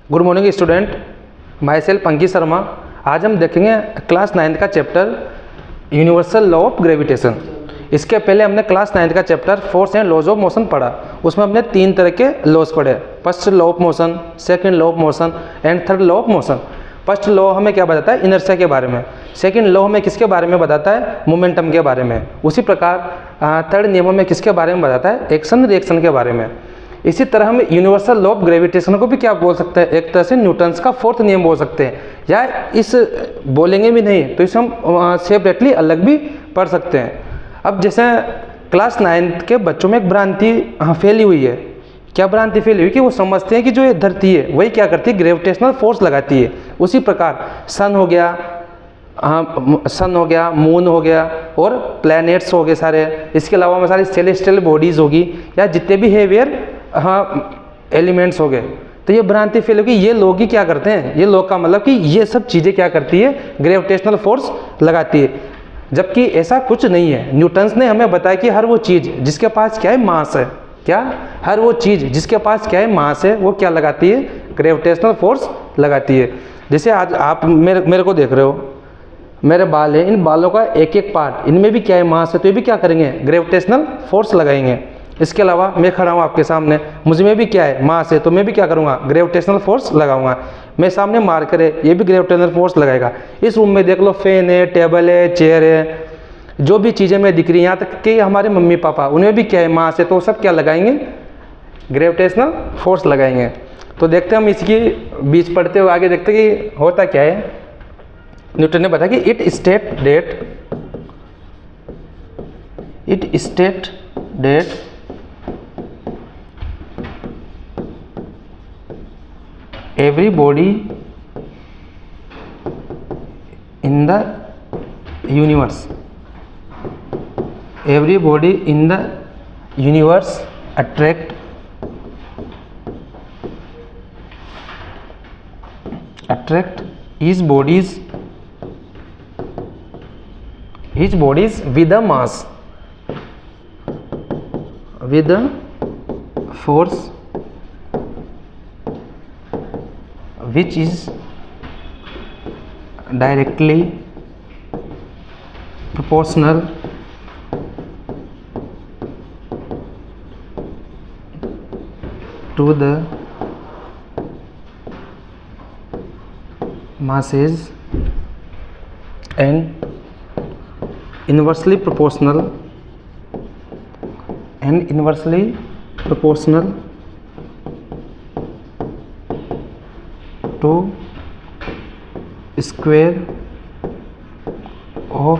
Good morning student, myself Ankit Sharma. आज हम देखेंगे क्लास 9th का chapter universal law of gravitation. इसके पहले हमने क्लास 9th का chapter force and laws of motion पढ़ा। उसमें हमने 3 तरह के लॉज पढ़े, first law of motion, second law of motion and third law of motion. First law हमें क्या बताता है? इनर्शिया के बारे में। सेकंड लॉ हमें किसके बारे में बताता है? मोमेंटम के बारे में। उसी प्रकार थर्ड नियम हमें किसके बारे में बताता है? एक्शन रिएक्शन के बारे में। इसी तरह हम यूनिवर्सल लॉ ऑफ ग्रेविटेशन को भी क्या बोल सकते हैं? एक तरह से न्यूटन्स का फोर्थ नियम बोल सकते हैं, या इस बोलेंगे भी नहीं तो इसे हम सेपरेटली अलग भी पढ़ सकते हैं। अब जैसे क्लास 9th के बच्चों में एक भ्रांति फैली हुई है। क्या भ्रांति फैली हुई? कि वो समझते हैं कि जो ये धरती है वही क्या करती है? ग्रेविटेशनल फोर्स लगाती है। उसी प्रकार सन हो गया, मून हो गया और प्लैनेट्स हो गए सारे, इसके अलावा में सारी सेलेस्टियल बॉडीज़ होगी, या जितने भी हेवियर एलिमेंट्स हो गए। तो ये भ्रांति फैल होगी, ये लोग ही क्या करते हैं? ये लोग का मतलब कि ये सब चीज़ें क्या करती है? ग्रेविटेशनल फोर्स लगाती है, जबकि ऐसा कुछ नहीं है। न्यूटन्स ने हमें बताया कि हर वो चीज़ जिसके पास क्या है? मास है। क्या? हर वो चीज़ जिसके पास क्या है? मास है, वो क्या लगाती है? ग्रेविटेशनल फोर्स लगाती है। जैसे आज आप मेरे को देख रहे हो, मेरे बाल है, इन बालों का एक एक पार्ट, इनमें भी क्या है? मास है, तो ये भी क्या करेंगे? ग्रेविटेशनल फोर्स लगाएंगे। इसके अलावा मैं खड़ा हूँ आपके सामने, मुझ में भी क्या है? मास है, तो मैं भी क्या करूँगा? ग्रेविटेशनल फोर्स लगाऊंगा। मैं सामने मार्कर है, ये भी ग्रेविटेशनल फोर्स लगाएगा। इस रूम में देख लो, फैन है, टेबल है, चेयर है, जो भी चीज़ें मैं दिख रही हैं, यहाँ तक कि हमारे मम्मी पापा, उन्हें भी क्या है? मास है, तो सब क्या लगाएंगे? ग्रेविटेशनल फोर्स लगाएंगे। तो देखते हैं हम इसकी बीच पढ़ते हुए आगे देखते कि होता क्या है। न्यूटन ने बताया कि it state that every body in the universe attract each bodies with a mass, with a force which is directly proportional to the masses and inversely proportional to square of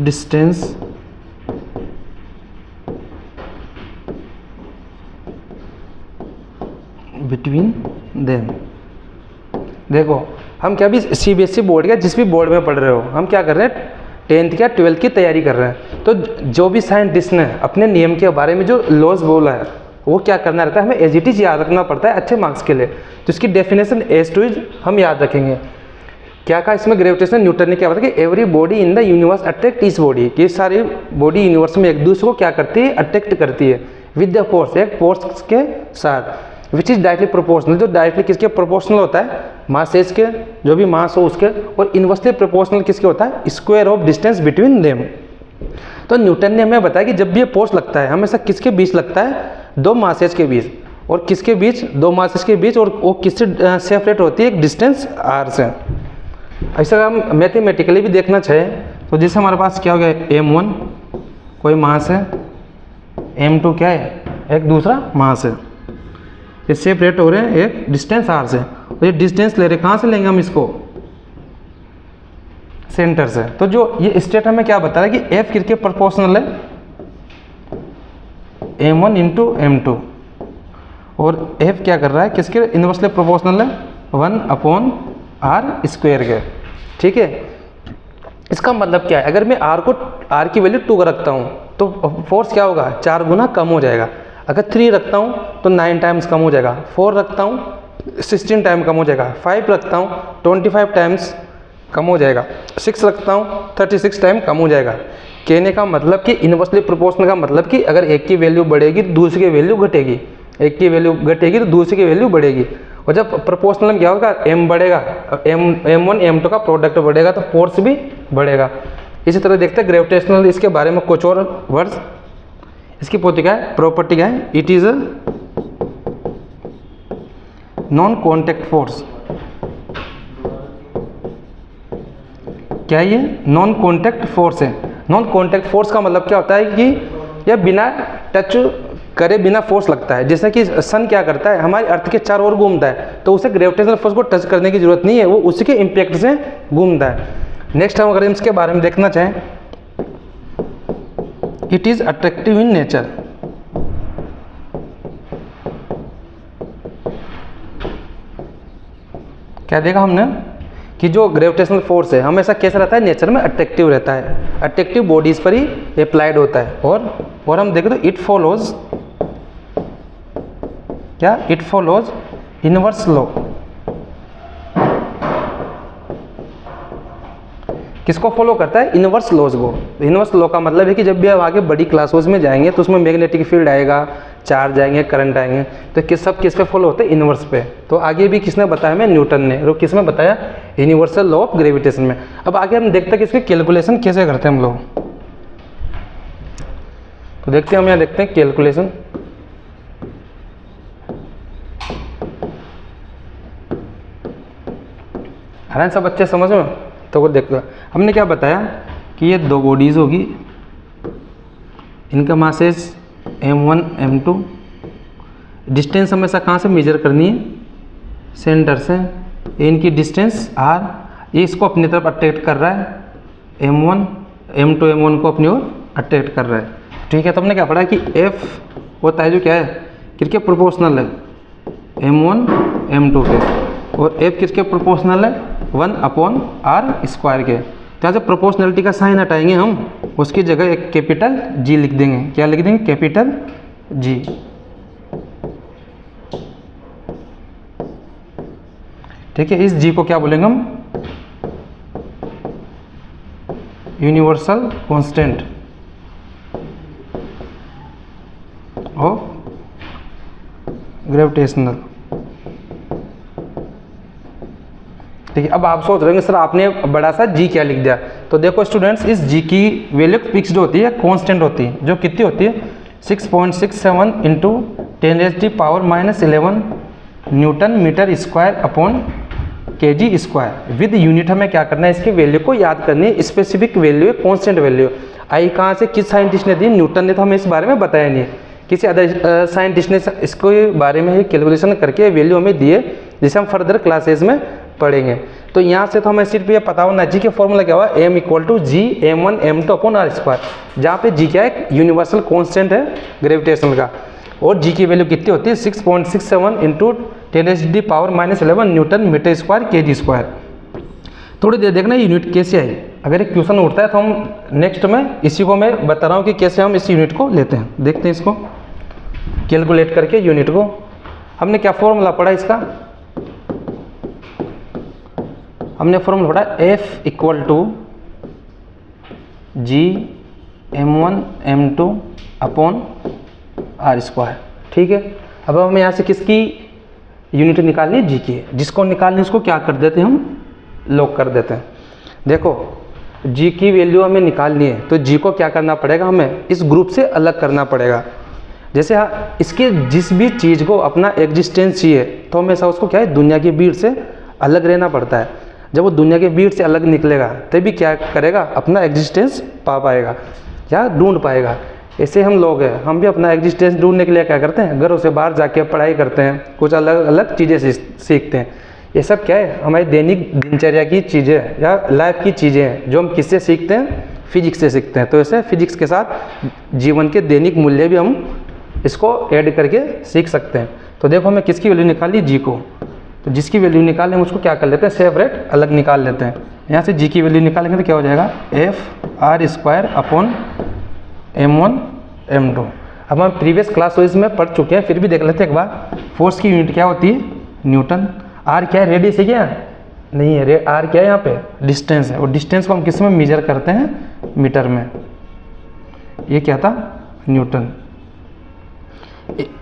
distance between them। देखो, हम क्या भी CBSE board का जिस भी board में पढ़ रहे हो, हम क्या कर रहे हैं? 10th या 12th की तैयारी कर रहे हैं। तो जो भी साइंटिस्ट ने अपने नियम के बारे में जो लॉज बोला है, वो क्या करना रहता है? हमें एज इट इज याद रखना पड़ता है अच्छे मार्क्स के लिए। तो इसकी डेफिनेशन एज टू इज हम याद रखेंगे। क्या कहा इसमें? ग्रेविटेशन न्यूटन ने क्या बताया कि every body in the universe attract इस बॉडी, कि सारी बॉडी यूनिवर्स में एक दूसरे को क्या करती है? अट्रैक्ट करती है। विद द फोर्स, एक फोर्स के साथ, विच इज डायरेक्टली प्रोपोर्शनल, जो डायरेक्टली किसके प्रोपोर्शनल होता है? मासेस के, जो भी मास हो उसके, और इनवर्सली प्रोपोर्शनल किसके होता है? Square of distance between them. तो न्यूटन ने हमें बताया कि जब भी ये फोर्स लगता है, हमेशा किसके बीच लगता है? 2 मासेस के बीच। और किसके बीच? 2 मासेस के बीच। और वो किससे सेपरेट होती है? एक डिस्टेंस r से। ऐसा हम मैथमेटिकली भी देखना चाहें तो जैसे हमारे पास क्या हो गया? m1 कोई मास है, m2 क्या है? एक दूसरा मास है। ये सेपरेट हो रहे हैं एक डिस्टेंस r से। और ये डिस्टेंस ले रहे, कहाँ से लेंगे हम इसको? सेंटर से। तो जो ये स्टेट हमें क्या बता रहा है कि f किसके प्रोपोर्शनल है? m1 into m2। और f क्या कर रहा है? किसके इनवर्सली प्रोपोर्शनल है? 1/r स्क्वायर के। ठीक है, इसका मतलब क्या है? अगर मैं r की वैल्यू 2 रखता हूँ तो फोर्स क्या होगा? 4 गुना कम हो जाएगा। अगर 3 रखता हूँ तो 9 टाइम्स कम हो जाएगा। 4 रखता हूँ 16 टाइम कम हो जाएगा। 5 रखता हूँ 25 टाइम्स कम हो जाएगा। 6 रखता हूँ 36 टाइम कम हो जाएगा। कहने का मतलब कि इनवर्सली प्रोपोर्शनल का मतलब कि अगर एक की वैल्यू बढ़ेगी तो दूसरी की वैल्यू घटेगी, एक की वैल्यू घटेगी तो दूसरी की वैल्यू बढ़ेगी। और जब प्रोपोर्शनल में क्या होगा, m बढ़ेगा, m1 m2 का प्रोडक्ट बढ़ेगा तो फोर्स भी बढ़ेगा। इसी तरह देखते हैं ग्रेविटेशनल, इसके बारे में कुछ और वर्ड्स। इसकी प्रॉपर्टी क्या है, it is a non contact force. क्या ये नॉन कॉन्टैक्ट फोर्स है। नॉन कॉन्टैक्ट फोर्स का मतलब क्या होता है कि यह बिना टच करे बिना फोर्स लगता है। जैसे कि सन क्या करता है, हमारी अर्थ के चारों ओर घूमता है, तो उसे ग्रेविटेशनल फोर्स को टच करने की जरूरत नहीं है, वो उसी के इम्पैक्ट से घूमता है। नेक्स्ट हम अगर इसके बारे में देखना चाहें, it is attractive in nature. क्या देखा हमने कि जो ग्रेविटेशनल फोर्स है हमेशा कैसा रहता है, नेचर में अट्रैक्टिव रहता है, अट्रैक्टिव बॉडीज पर ही अप्लाइड होता है। और हम देखें तो इट फॉलोज क्या, इट फॉलोज इनवर्स लॉ। किसको फॉलो करता है, इनवर्स लॉज को। इनवर्स लॉ का मतलब है कि जब भी आप आगे बड़ी क्लासेस में जाएंगे तो उसमें मैग्नेटिक फील्ड आएगा, चार्ज आएंगे, करंट आएंगे, तो किस पे फॉलो होते हैं, इनवर्स पे। तो आगे भी किसने बताया, हमें न्यूटन ने। और किस में बताया, यूनिवर्सल लॉ ऑफ ग्रेविटेशन में। अब आगे हम देखते हैं कि इसकी कैलकुलेशन कैसे करते हैं हम लोग। तो देखते हैं, हम यहाँ देखते हैं कैलकुलेशन। आ रहा है सब अच्छे समझ में। तो वो देखते हैं, हमने क्या बताया कि ये दो बॉडीज होगी, इनका मासेस m1 m2, डिस्टेंस हमेशा कहाँ से मेजर करनी है, सेंटर से। इनकी डिस्टेंस r, ये इसको अपनी तरफ अट्रैक्ट कर रहा है, m1 m2 m1 को अपनी ओर अट्रैक्ट कर रहा है। ठीक है, तो हमने क्या पढ़ा कि f होता है जो क्या है, किसके प्रोपोर्शनल है, m1 m2 के, और f किसके प्रोपोर्शनल है, 1/r² के। तो यहाँ से प्रोपोर्शनलिटी का साइन हटाएंगे हम, उसकी जगह एक कैपिटल G लिख देंगे। क्या लिख देंगे, कैपिटल G। ठीक है, इस G को क्या बोलेंगे हम, यूनिवर्सल कांस्टेंट ऑफ ग्रेविटेशनल। ठीक है, अब आप सोच रहे हैं सर आपने बड़ा सा G क्या लिख दिया। तो देखो स्टूडेंट्स, इस G की वैल्यू फिक्स्ड होती है, कांस्टेंट होती है, जो कितनी होती है, 6.67 into 10⁻⁻11 newton metre square upon kg square. With unit हमें क्या करना है, इसकी वैल्यू को याद करनी है, स्पेसिफिक वैल्यू है, कॉन्स्टेंट वैल्यू। आई कहाँ से, किस साइंटिस्ट ने दी, न्यूटन ने। तो हमें इस बारे में बताया नहीं है, किसी अदर साइंटिस्ट ने इसको बारे में ही कैलकुलेशन करके वैल्यू हमें दी है, जिसे हम फर्दर क्लासेस में पढ़ेंगे। तो यहाँ से तो हमें सिर्फ ये पता होना, G के फॉर्मूला क्या हुआ, m = G m1 m2 upon r², जहाँ पे G क्या है, यूनिवर्सल कांस्टेंट है ग्रेविटेशनल का। और G की वैल्यू कितनी होती है, 6.67 into 10⁻⁻11 newton metre square kg square. थोड़ी देर देखना यूनिट कैसे आई। अगर एक क्वेश्चन उठता है तो हम नेक्स्ट में इसी को मैं बता रहा हूँ कि कैसे हम इस यूनिट को लेते हैं। देखते हैं इसको कैलकुलेट करके यूनिट को। हमने क्या फॉर्मूला पढ़ा इसका, हमने फॉर्मूला पढ़ा F = G m1 m2 upon r²। ठीक है, अब हमें यहाँ से किसकी यूनिट निकालनी है, G की। जिसको निकालनी है उसको क्या कर देते हैं, हम लॉक कर देते हैं। देखो G की वैल्यू हमें निकालनी है, तो G को क्या करना पड़ेगा, हमें इस ग्रुप से अलग करना पड़ेगा। जैसे इसके जिस भी चीज़ को अपना एग्जिस्टेंस चाहिए, तो हमेशा उसको क्या है, दुनिया की भीड़ से अलग रहना पड़ता है। जब वो दुनिया के भीड़ से अलग निकलेगा तभी क्या करेगा, अपना एग्जिस्टेंस पा पाएगा या ढूंढ पाएगा। ऐसे हम लोग हैं, हम भी अपना एग्जिस्टेंस ढूंढने के लिए क्या करते हैं, घरों से बाहर जाके पढ़ाई करते हैं, कुछ अलग अलग चीज़ें सीखते हैं। ये सब क्या है, हमारी दैनिक दिनचर्या की चीज़ें या लाइफ की चीज़ें हैं, जो हम किससे सीखते हैं, फिजिक्स से सीखते हैं। तो ऐसे फिजिक्स के साथ जीवन के दैनिक मूल्य भी हम इसको ऐड करके सीख सकते हैं। तो देखो हमें किसकी वैल्यू निकाली, G को। तो जिसकी वैल्यू निकालें हम उसको क्या कर लेते हैं, सेपरेट अलग निकाल लेते हैं। यहाँ से G की वैल्यू निकालेंगे तो क्या हो जाएगा, F/r² अपॉन m1 m2। अब हम प्रीवियस क्लास में पढ़ चुके हैं, फिर भी देख लेते हैं एक बार। फोर्स की यूनिट क्या होती है, न्यूटन। R क्या है, रेडियस है क्या, नहीं है। R क्या है, यहाँ पे डिस्टेंस है, और डिस्टेंस को हम किस में मेजर करते हैं, मीटर में। ये क्या था, न्यूटन।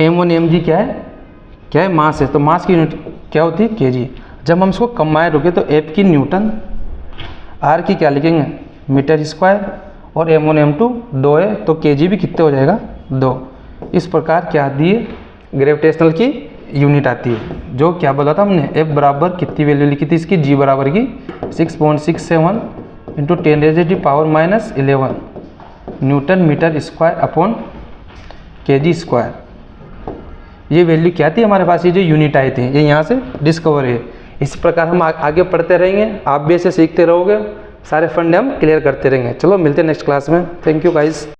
m1 mg क्या है, मास है। तो मास की यूनिट क्या होती है केजी। जब हम इसको कंबाइन रुके तो एफ की न्यूटन, आर की क्या लिखेंगे मीटर स्क्वायर, और M1 M2 2 है तो केजी भी कितने हो जाएगा 2। इस प्रकार क्या आती है ग्रेविटेशनल की यूनिट आती है। जो क्या बोला था हमने एफ बराबर कितनी वैल्यू लिखी थी इसकी, जी बराबर की 6.67 into 10⁻⁻11 newton metre square upon kg square. ये वैल्यू क्या थी हमारे पास, ये जो यूनिट आई थी ये यहाँ से डिस्कवर है। इसी प्रकार हम आगे पढ़ते रहेंगे, आप भी ऐसे सीखते रहोगे, सारे फंडे हम क्लियर करते रहेंगे। चलो मिलते हैं नेक्स्ट क्लास में। Thank you guys.